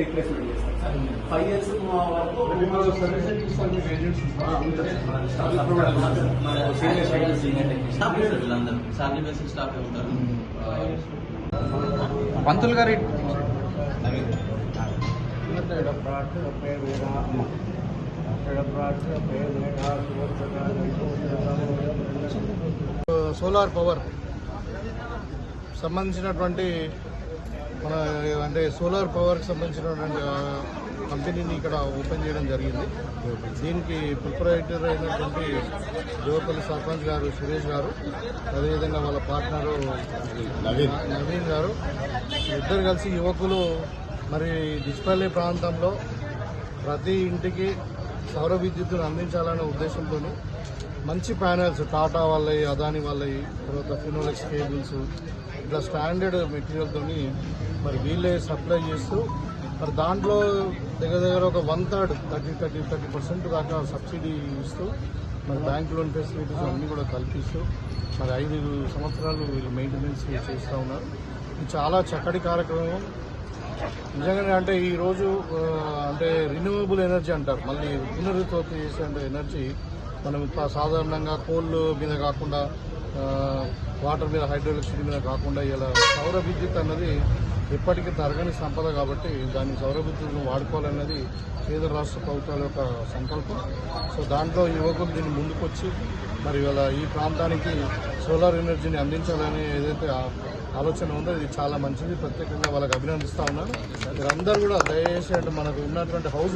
Replacement చేస్తాం sir. 5 years వరకు పంతులు గారి సోలార్ పవర్ సంబంధించినటువంటి మన అంటే సోలార్ పవర్కి సంబంధించినటువంటి కంపెనీని ఇక్కడ ఓపెన్ చేయడం జరిగింది. దీనికి ప్రిపరేటర్ అయినటువంటి దేవపల్లి సర్పంచ్ గారు సురేష్ గారు, అదేవిధంగా వాళ్ళ పార్ట్నరు నవీన్ గారు, ఇద్దరు కలిసి యువకులు మరి డిస్పల్లి ప్రాంతంలో ప్రతి ఇంటికి సౌర విద్యుత్తును అందించాలనే ఉద్దేశంతో మంచి ప్యానెల్స్ టాటా వాళ్ళవి, అదాని వాళ్ళవి, తర్వాత ఫినోలెక్స్ కేబుల్స్ ఇట్లా స్టాండర్డ్ మెటీరియల్తో మరి వీళ్ళే సప్లై చేస్తూ మరి దాంట్లో దగ్గర ఒక 1/3 30% దాకా సబ్సిడీ ఇస్తూ మరి బ్యాంక్ లోన్ ఫెసిలిటీస్ అన్నీ కూడా కల్పిస్తూ మరి 5 సంవత్సరాలు వీళ్ళు మెయింటెనెన్స్ చేస్తూ ఉన్నారు. ఇది చాలా చక్కటి కార్యక్రమం నిజంగానే. అంటే ఈరోజు అంటే రిన్యూవబుల్ ఎనర్జీ అంటారు, మళ్ళీ పునరుత్పత్తి చేసే ఎనర్జీ మనం సాధారణంగా కోల్ మీద కాకుండా వాటర్ మీద హైడ్రోఎలక్ట్రిసిటీ మీద కాకుండా ఇలా సౌర విద్యుత్ అన్నది ఎప్పటికీ తరగని సంపద కాబట్టి దాన్ని సౌర విద్యుత్తును వాడుకోవాలన్నది కేంద్ర రాష్ట్ర ప్రభుత్వాల యొక్క సంకల్పం. సో దాంట్లో యువకులు దీన్ని ముందుకొచ్చి మరి ఇలా ఈ ప్రాంతానికి సోలార్ ఎనర్జీని అందించాలని ఏదైతే ఆలోచన ఉందో ఇది చాలా మంచిది. ప్రత్యేకంగా వాళ్ళకి అభినందిస్తూ ఉన్నాను. మీరందరూ కూడా దయచేసి మనకు ఉన్నటువంటి హౌస్